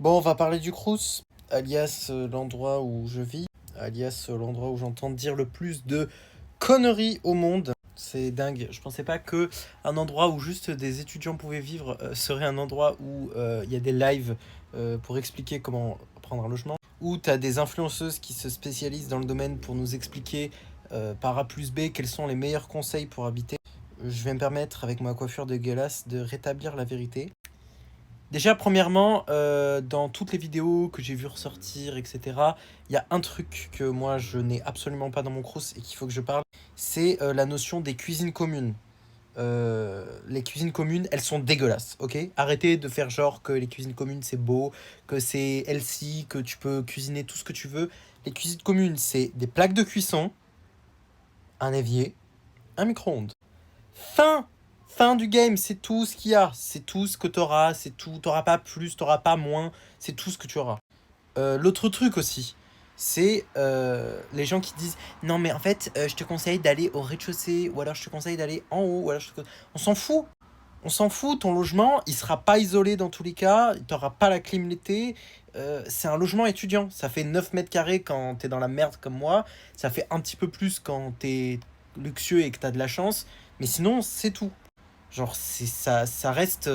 Bon, on va parler du Crous, alias l'endroit où je vis, alias l'endroit où j'entends dire le plus de conneries au monde. C'est dingue. Je pensais pas que un endroit où juste des étudiants pouvaient vivre serait un endroit où il y a des lives pour expliquer comment prendre un logement, où tu as des influenceuses qui se spécialisent dans le domaine pour nous expliquer par A plus B quels sont les meilleurs conseils pour habiter. Je vais me permettre, avec ma coiffure dégueulasse, de rétablir la vérité. Déjà, premièrement, dans toutes les vidéos que j'ai vues ressortir, etc., il y a un truc que moi je n'ai absolument pas dans mon crous et qu'il faut que je parle, c'est la notion des cuisines communes. Les cuisines communes, elles sont dégueulasses, ok? Arrêtez de faire genre que les cuisines communes c'est beau, que c'est healthy, que tu peux cuisiner tout ce que tu veux. Les cuisines communes, c'est des plaques de cuisson, un évier, un micro-ondes. Fin Fin du game, c'est tout ce qu'il y a. C'est tout ce que t'auras, c'est tout. T'auras pas plus, t'auras pas moins, c'est tout ce que tu auras. L'autre truc aussi, c'est les gens qui disent non mais en fait je te conseille d'aller au rez-de-chaussée ou alors je te conseille d'aller en haut ou alors on s'en fout. On s'en fout, ton logement, il sera pas isolé dans tous les cas, t'auras pas la clim l'été, c'est un logement étudiant, ça fait 9 mètres carrés quand t'es dans la merde comme moi, ça fait un petit peu plus quand t'es luxueux et que t'as de la chance, mais sinon c'est tout. Genre, ça reste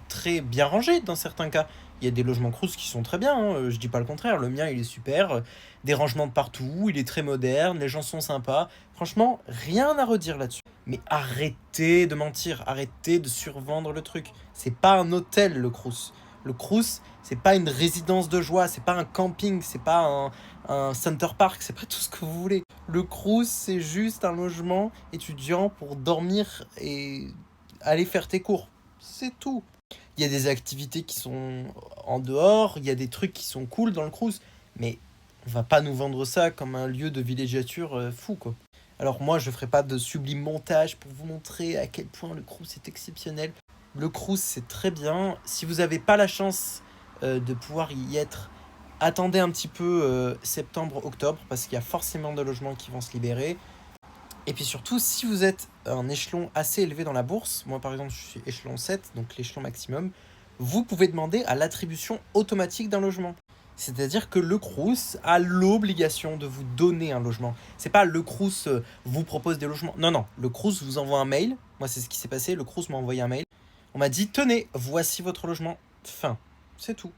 très bien rangé dans certains cas. Il y a des logements Crous qui sont très bien, hein, je dis pas le contraire. Le mien, il est super. Des rangements de partout, il est très moderne, les gens sont sympas. Franchement, rien à redire là-dessus. Mais arrêtez de mentir, arrêtez de survendre le truc. C'est pas un hôtel, le Crous. Le Crous, c'est pas une résidence de joie, c'est pas un camping, c'est pas un center park, c'est pas tout ce que vous voulez. Le Crous, c'est juste un logement étudiant pour dormir et aller faire tes cours. C'est tout. Il y a des activités qui sont en dehors, il y a des trucs qui sont cool dans le cruise, mais on va pas nous vendre ça comme un lieu de villégiature fou, quoi. Alors moi, je ferai pas de sublime montage pour vous montrer à quel point le cruise est exceptionnel. Le cruise, c'est très bien. Si vous n'avez pas la chance de pouvoir y être, attendez un petit peu septembre, octobre, parce qu'il y a forcément des logements qui vont se libérer. Et puis surtout, si vous êtes un échelon assez élevé dans la bourse, moi par exemple je suis échelon 7, donc l'échelon maximum, vous pouvez demander à l'attribution automatique d'un logement. C'est-à-dire que le Crous a l'obligation de vous donner un logement. C'est pas le Crous vous propose des logements. Non, non, le Crous vous envoie un mail. Moi c'est ce qui s'est passé, le Crous m'a envoyé un mail. On m'a dit, tenez, voici votre logement. Fin. C'est tout.